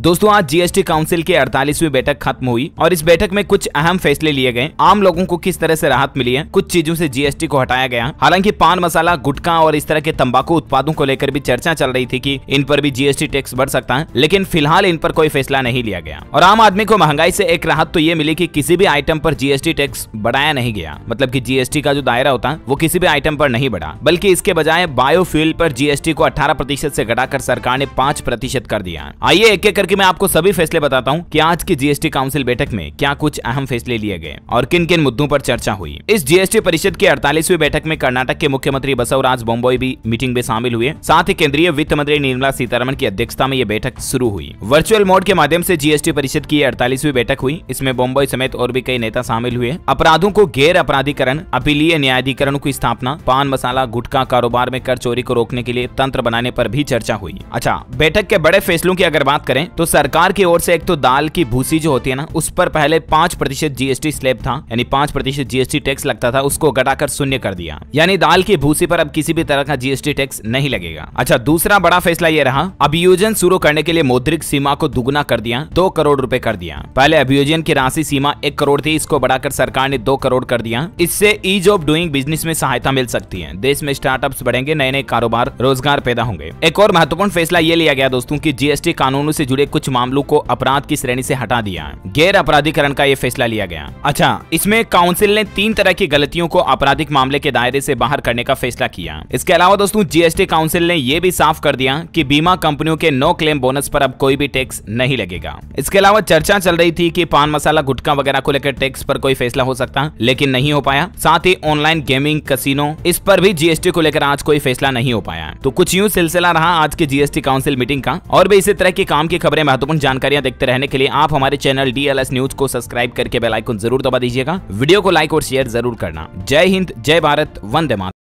दोस्तों आज GST council की 48वीं बैठक खत्म हुई और इस बैठक में कुछ अहम फैसले लिए गए। आम लोगों को किस तरह से राहत मिली है, कुछ चीजों से जीएसटी को हटाया गया। हालांकि पान मसाला, गुटखा और इस तरह के तंबाकू उत्पादों को लेकर भी चर्चा चल रही थी कि इन पर भी जीएसटी टैक्स बढ़ सकता है, लेकिन फिलहाल इन पर कोई फैसला नहीं लिया गया। और आम आदमी को महंगाई से एक राहत तो ये मिली कि किसी भी आइटम पर जीएसटी टैक्स बढ़ाया नहीं गया। मतलब कि जीएसटी का जो दायरा होता है वो किसी भी आइटम पर नहीं बढ़ा, बल्कि इसके बजाय बायोफ्यूल पर जीएसटी को 18% से घटाकर सरकार ने 5% कर दिया। आइए एक एक करके मैं आपको सभी फैसले बताता हूं कि आज की जीएसटी काउंसिल बैठक में क्या कुछ अहम फैसले लिए गए और किन किन मुद्दों पर चर्चा हुई। इस जीएसटी परिषद की 48वीं बैठक में कर्नाटक के मुख्यमंत्री बसवराज बोम्मई भी मीटिंग में शामिल हुए। साथ ही केंद्रीय वित्त मंत्री निर्मला सीतारमण की अध्यक्षता में यह बैठक शुरू हुई। वर्चुअल मोड के माध्यम से जीएसटी परिषद की 48वीं बैठक हुई। इसमें बोम्मई समेत और भी कई नेता शामिल हुए। अपराधों को गैर अपराधीकरण, अपीलीय न्यायाधिकरणों की स्थापना, पान मसाला गुटखा कारोबार में कर चोरी को रोकने के लिए तंत्र बनाने पर भी चर्चा हुई। अच्छा, बैठक के बड़े फैसलों की अगर बात करें तो सरकार की ओर से एक तो दाल की भूसी जो होती है ना, उस पर पहले 5% जीएसटी स्लैब था, यानी 5% जीएसटी टैक्स लगता था, उसको घटाकर 0 कर दिया। यानी दाल की भूसी पर अब किसी भी तरह का जीएसटी टैक्स नहीं लगेगा। अच्छा, दूसरा बड़ा फैसला यह रहा, अभियोजन शुरू करने के लिए मौद्रिक सीमा को दुगुना कर दिया, 2 करोड़ रुपए कर दिया। पहले अभियोजन की राशि सीमा 1 करोड़ थी, इसको बढ़ाकर सरकार ने 2 करोड़ कर दिया। इससे ईज ऑफ डूइंग बिजनेस में सहायता मिल सकती है। देश में स्टार्टअप्स बढ़ेंगे, नए नए कारोबार, रोजगार पैदा होंगे। एक और महत्वपूर्ण फैसला यह लिया गया दोस्तों कि जीएसटी कानूनों से जुड़े कुछ मामलों को अपराध की श्रेणी से हटा दिया। गैर अपराधीकरण का यह फैसला लिया गया। अच्छा, इसमें काउंसिल ने 3 तरह की गलतियों को आपराधिक मामले के दायरे से बाहर करने का फैसला किया। इसके अलावा दोस्तों जीएसटी काउंसिल ने यह भी साफ कर दिया कि बीमा कंपनियों के नो क्लेम बोनस पर अब कोई भी टैक्स नहीं लगेगा। इसके अलावा चर्चा चल रही थी कि पान मसाला गुटखा वगैरह को लेकर टैक्स पर कोई फैसला हो सकता, लेकिन नहीं हो पाया। साथ ही ऑनलाइन गेमिंग, कैसीनो, इस पर भी जीएसटी को लेकर आज कोई फैसला नहीं हो पाया। तो कुछ यूं सिलसिला रहा आज के जीएसटी काउंसिल मीटिंग का। और भी इसी तरह की काम की खबरें, महत्वपूर्ण जानकारियां देखते रहने के लिए आप हमारे चैनल डीएलएस न्यूज को सब्सक्राइब करके बेल आइकन जरूर दबा दीजिएगा। वीडियो को लाइक और शेयर जरूर करना। जय हिंद, जय भारत, वंदे मातरम।